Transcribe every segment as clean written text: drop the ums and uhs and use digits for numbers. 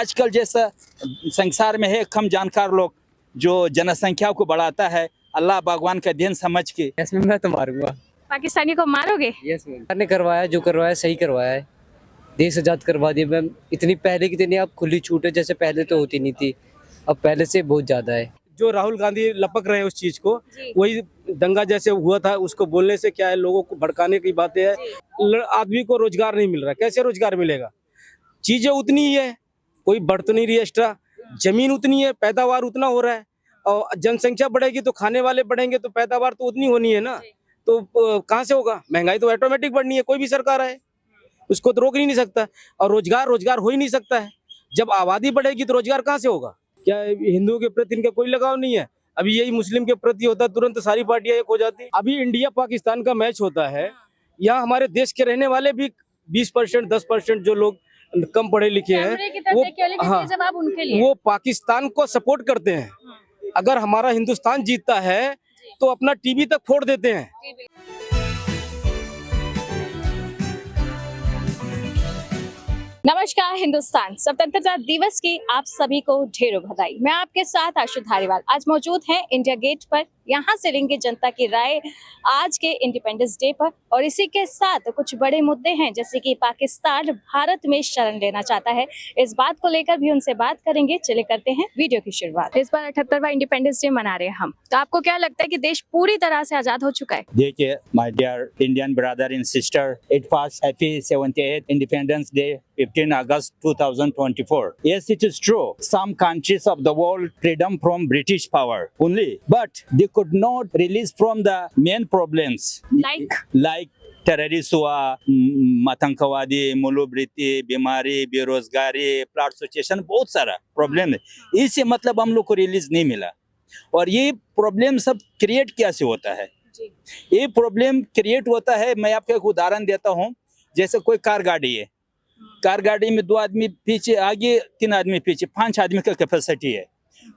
आजकल जैसा संसार में है कम जानकार लोग जो जनसंख्या को बढ़ाता है, अल्लाह भगवान का दिन समझ के। इसमें मैं तो मारूंगा। पाकिस्तानी को मारोगे? यस मैम, ने करवाया जो करवाया सही करवाया है, देश आजाद करवा दिया मैम। इतनी पहले की इतनी अब खुली छूट है, जैसे पहले तो होती नहीं थी, अब पहले से बहुत ज्यादा है। जो राहुल गांधी लपक रहे हैं उस चीज को, वही दंगा जैसे हुआ था, उसको बोलने से क्या है, लोगों को भड़काने की बातें है। आदमी को रोजगार नहीं मिल रहा, कैसे रोजगार मिलेगा? चीजें उतनी ही है, कोई बढ़ तो नहीं रही एक्स्ट्रा, जमीन उतनी है, पैदावार उतना हो रहा है, और जनसंख्या बढ़ेगी तो खाने वाले बढ़ेंगे तो पैदावार तो उतनी होनी है ना, तो कहाँ से होगा? महंगाई तो ऑटोमेटिक बढ़नी है, कोई भी सरकार आए उसको तो रोक ही नहीं सकता। और रोजगार हो ही नहीं सकता है। जब आबादी बढ़ेगी तो रोजगार कहाँ से होगा? क्या हिंदुओं के प्रति इनका कोई लगाव नहीं है? अभी यही मुस्लिम के प्रति होता तुरंत सारी पार्टियां एक हो जाती। अभी इंडिया पाकिस्तान का मैच होता है, यहाँ हमारे देश के रहने वाले भी 20% 10% जो लोग कम पढ़े लिखे हैं वो पाकिस्तान को सपोर्ट करते हैं। अगर हमारा हिंदुस्तान जीतता है तो अपना टीवी तक फोड़ देते हैं। नमस्कार, हिंदुस्तान स्वतंत्रता दिवस की आप सभी को ढेरों बधाई। मैं आपके साथ आशु धारीवाल आज मौजूद हैं इंडिया गेट पर। यहाँ से लेंगे जनता की राय आज के इंडिपेंडेंस डे पर, और इसी के साथ कुछ बड़े मुद्दे हैं जैसे कि पाकिस्तान भारत में शरण लेना चाहता है, इस बात को लेकर भी उनसे बात करेंगे। चले करते हैं वीडियो की शुरुआत। इस बार 78वां इंडिपेंडेंस डे मना रहे हैं हम, तो आपको क्या लगता है कि देश पूरी तरह से आजाद हो चुका है? देखिए my dear Indian brother and sister, it was happy 78th independence day 15 August 2024. Yes, it is true. Some countries of the world freedom from British power only, but they could not release from the main problems like terrorist हुआ, आतंकवादी, मूल्यवृत्ति, बीमारी, बेरोजगारी, flood situation, बहुत सारा problem है। इससे मतलब हम लोग को रिलीज नहीं मिला। और ये प्रॉब्लम सब क्रिएट कैसे होता है? ये प्रॉब्लम क्रिएट होता है, मैं आपको एक उदाहरण देता हूँ। जैसे कोई कार गाड़ी है, कार गाड़ी में 2 आदमी पीछे, आगे 3 आदमी पीछे, 5 आदमी का कैपेसिटी है।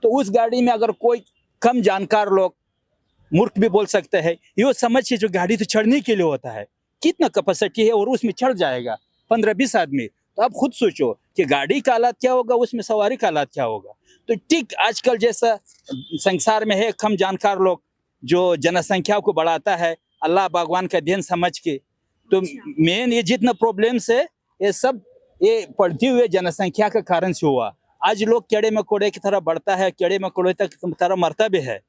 तो उस गाड़ी में अगर कोई कम जानकार लोग, मूर्ख भी बोल सकते हैं, ये समझिए जो गाड़ी तो चढ़ने के लिए होता है, कितना कैपेसिटी है और उसमें चढ़ जाएगा 15-20 आदमी, तो आप खुद सोचो कि गाड़ी का हालात क्या होगा, उसमें सवारी का हालात क्या होगा। तो ठीक आजकल जैसा संसार में है कम जानकार लोग जो जनसंख्या को बढ़ाता है, अल्लाह भगवान का दिन समझ के। तो मेन ये जितना प्रॉब्लम्स है ये सब ये बढ़ती हुए जनसंख्या के कारण से हुआ। आज लोग कीड़े मकोड़े की तरह बढ़ता है, कीड़े मकोड़े तक तरह मरता भी है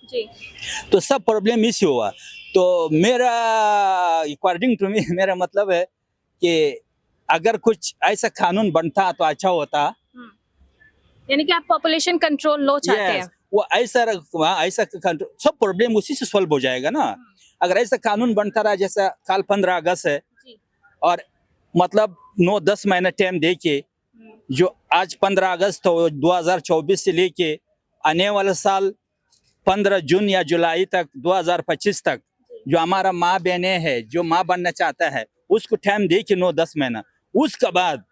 जी। तो सब प्रॉब्लम इससे हुआ। तो मेरा अकॉर्डिंग टू मी, मेरा मतलब है कि अगर कुछ ऐसा कानून बनता तो अच्छा होता। यानी कि आप पॉपुलेशन कंट्रोल लो चाहते हैं? वो ऐसा कंट्रोल, सब प्रॉब्लम उसी से सॉल्व हो जाएगा ना। अगर ऐसा कानून बनता रहा, जैसा कल 15 अगस्त है और मतलब 9-10 महीने टाइम दे के, जो आज 15 अगस्त तो 2024 से लेके आने वाला साल 15 जून या जुलाई तक 2025 तक जो हमारा माँ बहने है, जो माँ बनना चाहता है, उसको टाइम दे के 9-10 महीना, उसके बाद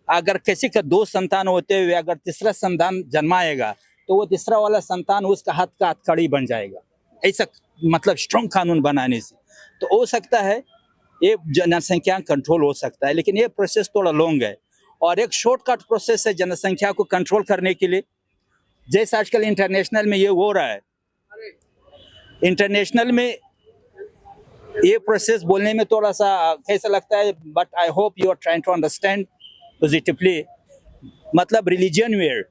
अगर किसी का 2 संतान होते हुए अगर तीसरा संतान जन्माएगा तो वो तीसरा वाला संतान उसका हाथ का हथकड़ी बन जाएगा। ऐसा मतलब स्ट्रॉन्ग कानून बनाने से तो हो सकता है ये जनसंख्या कंट्रोल हो सकता है, लेकिन ये प्रोसेस थोड़ा लॉन्ग है और एक शॉर्टकट प्रोसेस है जनसंख्या को कंट्रोल करने के लिए। जैसे आजकल इंटरनेशनल में ये हो रहा है, इंटरनेशनल में ये प्रोसेस बोलने में थोड़ा सा कैसा लगता है, but I hope you are trying to understand positively. मतलब रिलीजन वेयर,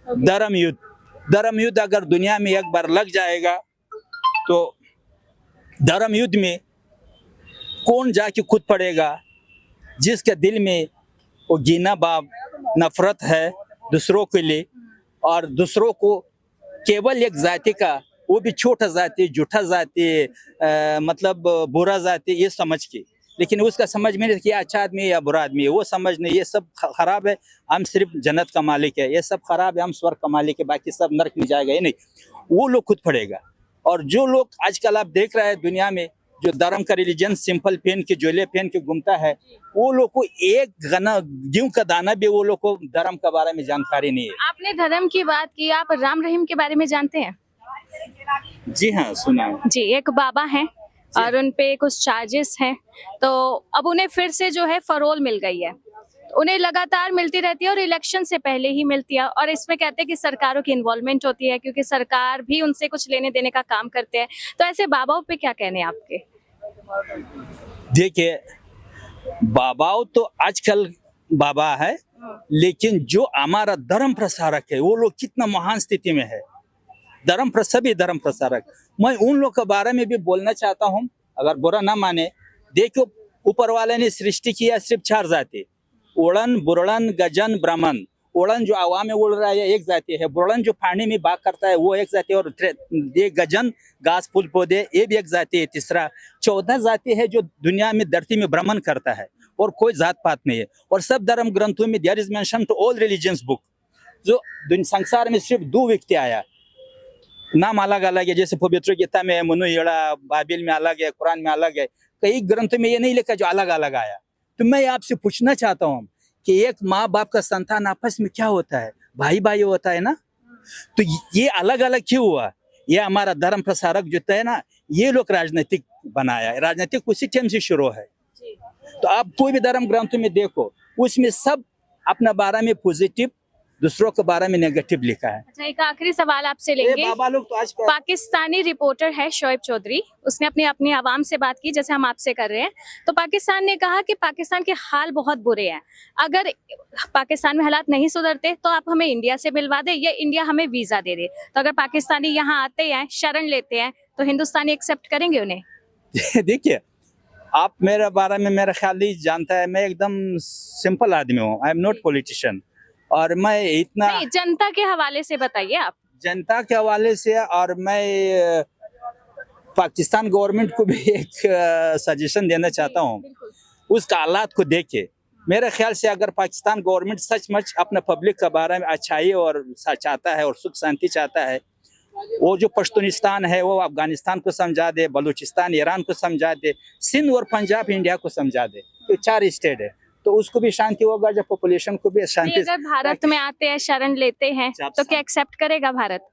धर्म युद्ध अगर दुनिया में एक बार लग जाएगा तो धर्म युद्ध में कौन जाके खुद पड़ेगा? जिसके दिल में वो घृणा भाव, नफरत है दूसरों के लिए, और दूसरों को केवल एक जाति का, वो भी छोटा जाति, झूठा जाति, मतलब बुरा जाति ये समझ के, लेकिन उसका समझ में नहीं कि अच्छा आदमी है या बुरा आदमी है, वो समझ नहीं, ये सब खराब है, हम सिर्फ जन्नत का मालिक है, ये सब खराब है, हम स्वर्ग का मालिक है, बाकी सब नरक में जाएगा। ये नहीं, वो लोग खुद पड़ेगा। और जो लोग आजकल आप देख रहे हैं दुनिया में जो धर्म का रिलीजन सिंपल पहन के, जोले पहन के घूमता है, वो लोग को एक गेहूं का दाना भी वो लोग को धर्म के बारे में जानकारी नहीं है। आपने धर्म की बात की, आप राम रहीम के बारे में जानते हैं? जी हाँ, सुना जी। एक बाबा हैं और उन पे कुछ चार्जेस हैं, तो अब उन्हें फिर से जो है फरोल मिल गई है। उन्हें लगातार मिलती रहती है और इलेक्शन से पहले ही मिलती है, और इसमें कहते हैं कि सरकारों की इन्वॉल्वमेंट होती है क्योंकि सरकार भी उनसे कुछ लेने देने का काम करते हैं। तो ऐसे बाबाओं पे क्या कहने हैं आपके? देखिए, बाबाओं तो आजकल बाबा है, लेकिन जो हमारा धर्म प्रसारक है वो लोग कितना महान स्थिति में है। सभी धर्म प्रसारक, मैं उन लोग के बारे में भी बोलना चाहता हूँ, अगर बुरा ना माने। देखो, ऊपर वाले ने सृष्टि किया सिर्फ 4 जाति, उड़न, बुरड़न, गजन, ब्राह्मण। उड़न जो हवा में उड़ रहा है एक जाति है, बुरड़न जो पानी में भाग करता है वो एक जाति है, और ये गजन घास फूल पौधे ये भी एक जाति है। तीसरा 14 जाति है जो दुनिया में धरती में भ्रमण करता है, और कोई जात पात नहीं है। और सब धर्म ग्रंथों में there is mention to all religions book. जो संसार में सिर्फ 2 व्यक्ति आया, नाम अलग अलग है, जैसे पवित्र गीता में है, मनु येड़ा, बाइबिल में अलग है, कुरान में अलग है, कई ग्रंथों में ये नहीं लिखा जो अलग अलग आया। तो मैं आपसे पूछना चाहता हूँ कि एक माँ बाप का संतान आपस में क्या होता है? भाई भाई होता है ना। तो ये अलग अलग क्यों हुआ? ये हमारा धर्म प्रसारक जो है ना, ये लोग राजनीतिक बनाया है। राजनीतिक उसी टाइम से शुरू है। तो आप कोई भी धर्म ग्रंथों में देखो, उसमें सब अपना बारे में पॉजिटिव, दूसरों के बारे में नेगेटिव लिखा है। अच्छा, एक आखिरी सवाल आपसे लेंगे। बाबा लोग तो आज पाकिस्तानी रिपोर्टर है शोएब चौधरी, उसने अपनी आवाम से बात की जैसे हम आपसे कर रहे हैं। तो पाकिस्तान ने कहा कि पाकिस्तान के हाल बहुत बुरे हैं, अगर पाकिस्तान में हालात नहीं सुधरते तो आप हमें इंडिया से मिलवा दे या इंडिया हमें वीजा दे दे। तो अगर पाकिस्तानी यहाँ आते हैं, शरण लेते हैं, तो हिंदुस्तानी एक्सेप्ट करेंगे उन्हें? देखिए, आप मेरे बारे में मेरा ख्याल नहीं जानता है, मैं एकदम सिंपल आदमी हूँ, आई एम नॉट पॉलिटिशियन। और मैं इतना नहीं, जनता के हवाले से बताइए आप। जनता के हवाले से, और मैं पाकिस्तान गवर्नमेंट को भी एक सजेशन देना चाहता हूँ, उसका हालात को देखे। मेरे ख्याल से अगर पाकिस्तान गवर्नमेंट सचमुच अपने पब्लिक के बारे में अच्छाई और चाहता है और सुख शांति चाहता है, वो जो पश्तूनिस्तान है वो अफगानिस्तान को समझा दे, बलूचिस्तान ईरान को समझा दे, सिंध और पंजाब इंडिया को समझा दे, तो 4 स्टेट है, तो उसको भी शांति होगा, जब पॉपुलेशन को भी शांति। अगर भारत में आते हैं, शरण लेते हैं, तो क्या एक्सेप्ट करेगा भारत?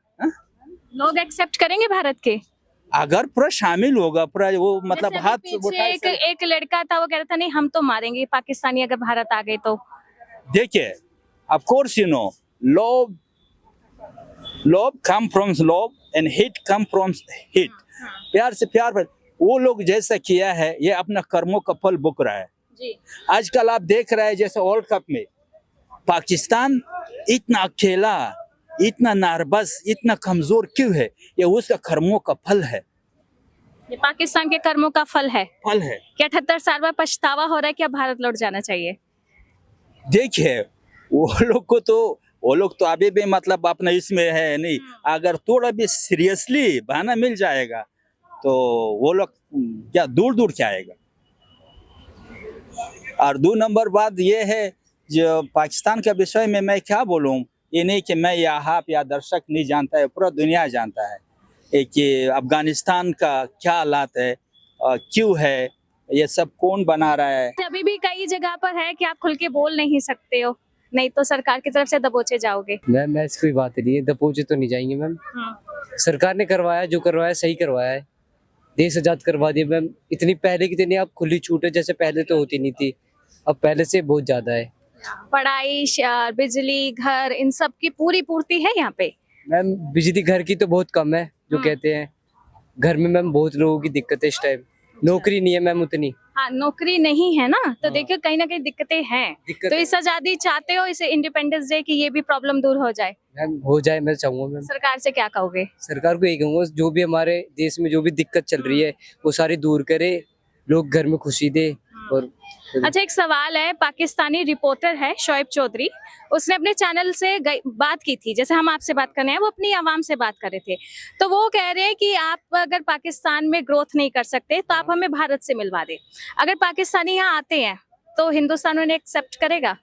लोग एक्सेप्ट करेंगे भारत के? अगर पूरा शामिल होगा, पूरा वो मतलब जैसे हाथ अभी पीछे एक लड़का था, वो कह रहा था नहीं हम तो मारेंगे पाकिस्तानी अगर भारत आ गए तो। देखिए, of course you know, love come from love and hit come from hit. प्यार से प्यार, वो लोग जैसा किया है ये अपना कर्मों का फल भुग रहा है जी। आजकल आप देख रहे हैं जैसे वर्ल्ड कप में पाकिस्तान इतना अकेला, इतना नार्बस, इतना कमजोर क्यों है? ये उसका कर्मों का फल है। ये पाकिस्तान के कर्मों का फल है। क्या 78 साल बाद पछतावा हो रहा है कि अब भारत लौट जाना चाहिए? देखिए, वो लोग तो अभी भी मतलब अपना इसमें है नहीं। अगर थोड़ा भी सीरियसली बहाना मिल जाएगा तो वो लोग क्या दूर दूर क्या आएगा। और 2 नंबर बात ये है, जो पाकिस्तान के विषय में मैं क्या बोलूं, ये नहीं कि मैं या दर्शक नहीं जानता है, पूरा दुनिया जानता है कि अफगानिस्तान का क्या हालात है, क्यों है, ये सब कौन बना रहा है। अभी भी कई जगह पर है कि आप खुल के बोल नहीं सकते हो, नहीं तो सरकार की तरफ से दबोचे जाओगे। मैम ऐसी कोई बात नहीं है, दबोचे तो नहीं जाएंगे मैम। सरकार ने करवाया जो करवाया सही करवाया है, देश आजाद करवा दिया मैम। इतनी पहले की इतनी अब खुली छूट है जैसे पहले तो होती नहीं थी, अब पहले से बहुत ज्यादा है। पढ़ाई, बिजली, घर, इन सब की पूरी पूर्ति है यहाँ पे? मैम बिजली घर की तो बहुत कम है जो कहते हैं, घर में मैम बहुत लोगों की दिक्कत है इस टाइम। नौकरी नहीं है मैम उतनी। हाँ, नौकरी नहीं है ना, तो देखिए कहीं ना कहीं दिक्कतें हैं। तो इस आजादी चाहते हो, इसे इंडिपेंडेंस डे की ये भी प्रॉब्लम दूर हो जाए? मैम हो जाए, मैं चाहूंगा मैम। सरकार से क्या कहोगे? सरकार को यही कहूंगा, जो भी हमारे देश में जो भी दिक्कत चल रही है वो सारी दूर करे, लोग घर में खुशी दे। और अच्छा, एक सवाल है, पाकिस्तानी रिपोर्टर है शोएब चौधरी, उसने अपने चैनल से बात की थी, जैसे हम आपसे बात कर रहे हैं, वो अपनी आवाम से बात कर रहे थे। तो वो कह रहे हैं कि आप अगर पाकिस्तान में ग्रोथ नहीं कर सकते तो आप हमें भारत से मिलवा दे। अगर पाकिस्तानी यहाँ आते हैं तो हिंदुस्तान उन्हें एक्सेप्ट करेगा?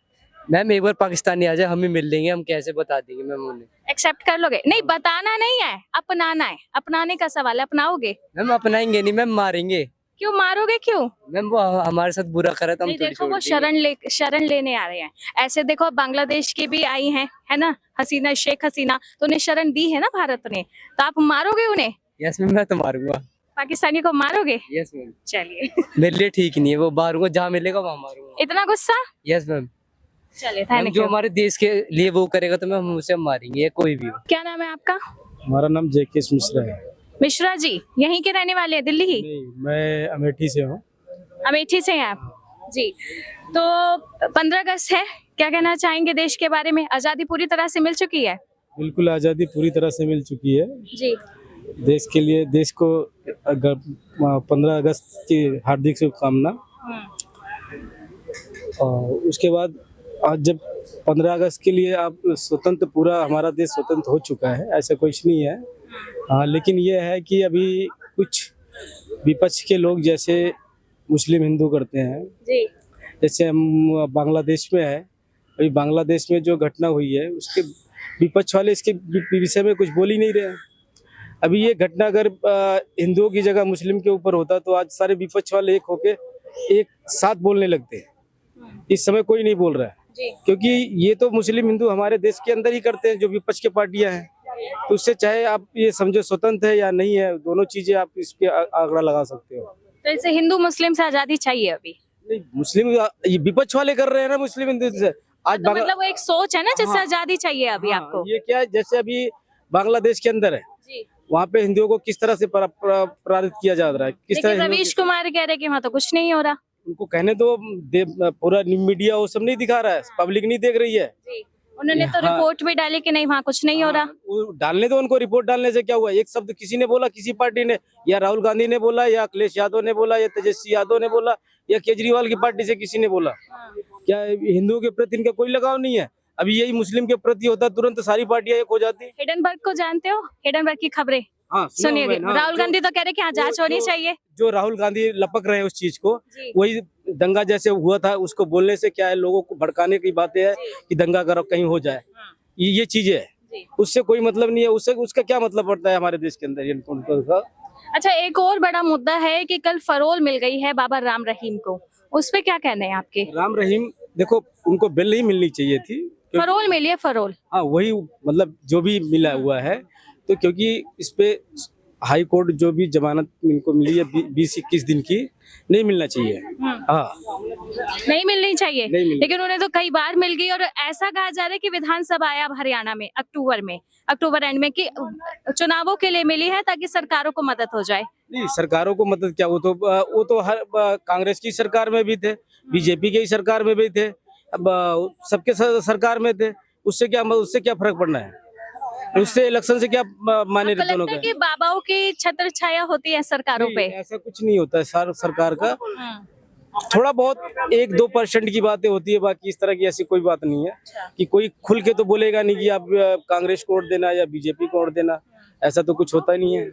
मैम एक बार पाकिस्तानी आ जाए हम ही मिल लेंगे, हम कैसे बता देंगे मैम उन्हें। एक्सेप्ट कर लोगे? नहीं, बताना नहीं है, अपनाना है। अपनाने का सवाल है, अपनाओगे? मैम अपनाएंगे नहीं मैम, मारेंगे। क्यों मारोगे? क्यों? मैम वो हमारे साथ बुरा करा तो हम नहीं, थोड़ी देखो वो छोड़ देंगे। शरण लेने आ रहे हैं। ऐसे देखो बांग्लादेश की भी आई हैं, है ना, हसीना, शेख हसीना, तो उन्हें शरण दी है ना भारत ने, तो आप मारोगे उन्हें? यस मैम, मैं तो मारूंगा। पाकिस्तानी को मारोगे? Yes ma'am. चलिए। मेरे लिए ठीक नहीं है, वो मारूंगा, जहाँ मिलेगा वहाँ मारूंगा। इतना गुस्सा? Yes ma'am. चलिए मैम थैंक जो यू। हमारे देश के लिए वो करेगा तो मैम उसे हम मारेंगे, या कोई भी हो। क्या नाम है आपका? हमारा नाम जेकेश मिश्रा है। मिश्रा जी, यहीं के रहने वाले हैं, दिल्ली ही? नहीं, मैं अमेठी से हूँ। अमेठी से हैं आप जी। तो 15 अगस्त है, क्या कहना चाहेंगे देश के बारे में? आजादी पूरी तरह से मिल चुकी है बिल्कुल आज़ादी पूरी तरह से मिल चुकी है। जी। देश के लिए, देश को 15 अगस्त की हार्दिक शुभकामना। और उसके बाद आज जब 15 अगस्त के लिए आप स्वतंत्र, पूरा हमारा देश स्वतंत्र हो चुका है, ऐसा कुछ नहीं है। हाँ, लेकिन ये है कि अभी कुछ विपक्ष के लोग जैसे मुस्लिम हिंदू करते हैं, जी जैसे हम बांग्लादेश में है, अभी बांग्लादेश में जो घटना हुई है उसके विपक्ष वाले इसके विषय में कुछ बोल ही नहीं रहे हैं। अभी ये घटना अगर हिंदुओं की जगह मुस्लिम के ऊपर होता तो आज सारे विपक्ष वाले एक होके एक साथ बोलने लगते हैं। इस समय कोई नहीं बोल रहा है, जी क्योंकि ये तो मुस्लिम हिंदू हमारे देश के अंदर ही करते हैं, जो विपक्ष के पार्टियां हैं। तो उससे चाहे आप ये समझो स्वतंत्र है या नहीं है, दोनों चीजें आप इस पे आंकड़ा लगा सकते हो। तो इसे हिंदू मुस्लिम से आजादी चाहिए अभी? नहीं, मुस्लिम ये विपक्ष वाले कर रहे हैं ना मुस्लिम हिंदू से। आज तो मतलब वो एक सोच है ना जिससे हाँ, आजादी चाहिए अभी हाँ, आपको? ये क्या है, जैसे अभी बांग्लादेश के अंदर है, जी। वहाँ पे हिंदुओं को किस तरह से प्रताड़ित किया जा रहा है, किस लेकिन तरह रवीश कुमार कह रहे हैं कि वहाँ तो कुछ नहीं हो रहा। उनको कहने दो, पूरा मीडिया वो सब नहीं दिखा रहा है, पब्लिक नहीं देख रही है। जी। उन्होंने तो हाँ। रिपोर्ट भी डाली कि नहीं वहाँ कुछ नहीं हो रहा। वो डालने दो उनको, रिपोर्ट डालने से क्या हुआ? एक शब्द किसी ने बोला, किसी पार्टी ने, या राहुल गांधी ने बोला, या अखिलेश यादव ने बोला, या तेजस्वी यादव ने बोला, या केजरीवाल की पार्टी से किसी ने बोला? क्या हिंदुओं के प्रति इनका कोई लगाव नहीं है? अभी यही मुस्लिम के प्रति होता तुरंत सारी पार्टियां एक हो जाती। हिडनबर्ग को जानते हो? हिडनबर्ग की खबरें हाँ, सुनिए। हाँ, राहुल गांधी तो कह रहे कि हाँ जांच होनी चाहिए। जो राहुल गांधी लपक रहे हैं उस चीज को, जी। वही दंगा जैसे हुआ था, उसको बोलने से क्या है, लोगों को भड़काने की बातें है कि दंगा करो कहीं हो जाए, ये चीजें है। जी। उससे कोई मतलब नहीं है, उससे उसका क्या मतलब पड़ता है हमारे देश के अंदर ये? अच्छा, एक और बड़ा मुद्दा है कि कल फरोल मिल गई है बाबा राम रहीम को, उस पे क्या कहने हैं आपके? राम रहीम, देखो उनको बेल नहीं मिलनी चाहिए थी। फरोल मिली है, फरोल। हाँ, वही मतलब जो भी मिला हुआ है, तो क्योंकि इस पे हाई कोर्ट जो भी जमानत इनको मिली है 20-21 दिन की, नहीं मिलना चाहिए। हाँ, नहीं मिलनी चाहिए, नहीं मिलनी। लेकिन उन्हें तो कई बार मिल गई। और ऐसा कहा जा रहा है कि विधानसभा है अब हरियाणा में अक्टूबर एंड में कि चुनावों के लिए मिली है ताकि सरकारों को मदद हो जाए। नहीं, सरकारों को मदद क्या, वो तो हर कांग्रेस की सरकार में भी थे, बीजेपी के ही सरकार में भी थे, अब सबके सरकार में थे। उससे क्या फर्क पड़ना है? उससे इलेक्शन से क्या माने आपको दोनों लगता है का? कि बाबाओं की छत्र छाया होती है सरकारों पे? नहीं, ऐसा कुछ नहीं होता है सरकार का। थोड़ा बहुत 1-2% की बातें होती है, बाकी इस तरह की ऐसी कोई बात नहीं है कि कोई खुल के तो बोलेगा नहीं कि आप कांग्रेस को वोट देना या बीजेपी को वोट देना, ऐसा तो कुछ होता ही नहीं है।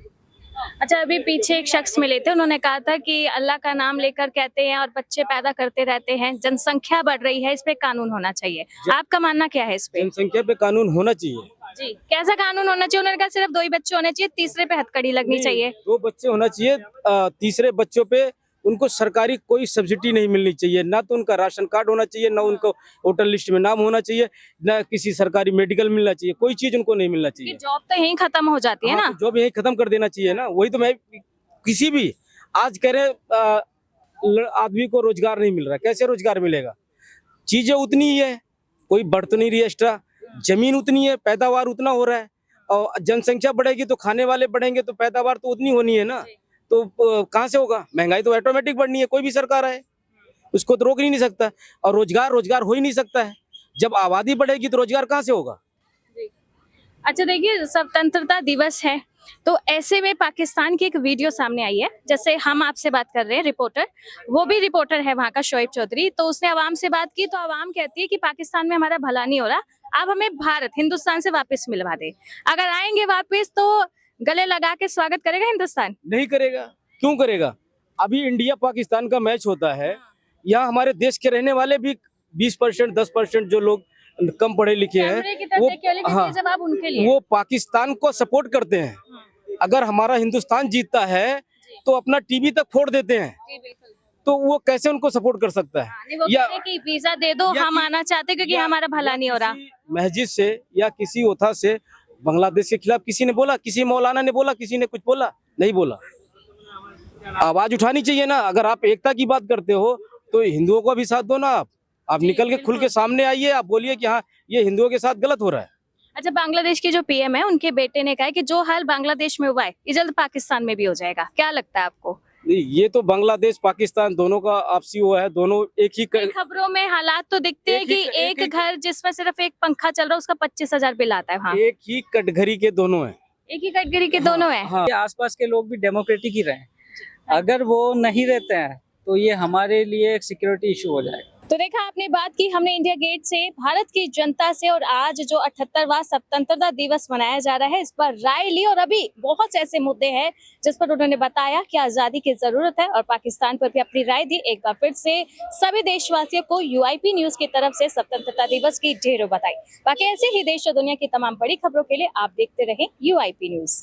अच्छा, अभी पीछे एक शख्स मिले थे, उन्होंने कहा था कि अल्लाह का नाम लेकर कहते हैं और बच्चे पैदा करते रहते हैं, जनसंख्या बढ़ रही है, इस पे कानून होना चाहिए। आपका मानना क्या है इस पे? जनसंख्या पे कानून होना चाहिए। जी, कैसा कानून होना चाहिए? उन्होंने कहा सिर्फ 2 ही बच्चे होने चाहिए, तीसरे पे हथकड़ी लगनी चाहिए। 2 बच्चे होना चाहिए, तीसरे बच्चों पे उनको सरकारी कोई सब्सिडी नहीं मिलनी चाहिए, ना तो उनका राशन कार्ड होना चाहिए, ना उनको वोटर लिस्ट में नाम होना चाहिए, ना किसी सरकारी मेडिकल मिलना चाहिए, कोई चीज उनको नहीं मिलना चाहिए। जॉब तो यहीं खत्म हो जाती है हाँ, ना? तो जॉब यही खत्म कर देना चाहिए ना। वही तो मैं किसी भी आज कह रहे आदमी को रोजगार नहीं मिल रहा, कैसे रोजगार मिलेगा? चीजें उतनी ही है, कोई बढ़ तो नहीं रही एक्स्ट्रा, जमीन उतनी है, पैदावार उतना हो रहा है, और जनसंख्या बढ़ेगी तो खाने वाले बढ़ेंगे तो पैदावार तो उतनी होनी है ना। तो कहाँ से होगा? महंगाई तो ऑटोमेटिक बढ़नी है, कोई भी सरकार है उसको तो रोक ही नहीं सकता। और रोजगार हो ही नहीं सकता है, जब आबादी बढ़ेगी तो रोजगार कहाँ से होगा? अच्छा, देखिए स्वतंत्रता दिवस है, तो ऐसे में पाकिस्तान की एक वीडियो सामने आई है। जैसे हम आपसे बात कर रहे हैं, रिपोर्टर, वो भी रिपोर्टर है वहाँ का, शोएब चौधरी, तो उसने आवाम से बात की, तो आवाम कहती है कि पाकिस्तान में हमारा भला नहीं हो रहा, आप हमें भारत हिंदुस्तान से वापस मिलवा दे। अगर आएंगे वापस तो गले लगा के स्वागत करेगा हिंदुस्तान? नहीं करेगा। क्यों करेगा? अभी इंडिया पाकिस्तान का मैच होता है, यहाँ हमारे देश के रहने वाले भी 20% 10% जो लोग कम पढ़े लिखे हैं, कैमरे की तरफ देखिए, लेकिन हाँ, ये जवाब उनके लिए। वो पाकिस्तान को सपोर्ट करते हैं। अगर हमारा हिंदुस्तान जीतता है तो अपना टीवी तक फोड़ देते हैं, जी बिल्कुल। तो वो कैसे उनको सपोर्ट कर सकता है? नहीं, वो या कह रहे कि वीजा दे दो, या हम कि- आना चाहते हैं क्योंकि या- हमारा भला नहीं हो रहा। किसी मस्जिद से या किसी ओथा से बांग्लादेश के खिलाफ किसी ने बोला, किसी मौलाना ने बोला, किसी ने कुछ बोला? नहीं बोला। आवाज उठानी चाहिए ना। अगर आप एकता की बात करते हो तो हिंदुओं का भी साथ दो ना आप। आप निकल के खुल के सामने आइए, आप बोलिए कि हाँ ये हिंदुओं के साथ गलत हो रहा है। अच्छा, बांग्लादेश के जो पीएम है उनके बेटे ने कहा है कि जो हाल बांग्लादेश में हुआ है ये जल्द पाकिस्तान में भी हो जाएगा, क्या लगता है आपको? नहीं, ये तो बांग्लादेश पाकिस्तान दोनों का आपसी वो है, दोनों एक ही खबरों में हालात तो दिखते हैं एक कि ही- एक घर जिसमें सिर्फ एक पंखा चल रहा है उसका 25,000 बिल आता है वहाँ। एक ही कटघरी के दोनों हैं। एक ही कैटेगरी के दोनों हैं। हाँ, ये आसपास के लोग भी डेमोक्रेटिक ही रहे, अगर वो नहीं रहते हैं तो ये हमारे लिए एक सिक्योरिटी इशू हो जाएगा। तो देखा आपने, बात की हमने इंडिया गेट से, भारत की जनता से, और आज जो 78वां स्वतंत्रता दिवस मनाया जा रहा है इस पर राय ली। और अभी बहुत से ऐसे मुद्दे हैं जिस पर उन्होंने बताया कि आजादी की जरूरत है और पाकिस्तान पर भी अपनी राय दी। एक बार फिर से सभी देशवासियों को यूआईपी न्यूज की तरफ से स्वतंत्रता दिवस की ढेरों बधाई। बाकी ऐसे ही देश और दुनिया की तमाम बड़ी खबरों के लिए आप देखते रहें यूआईपी न्यूज।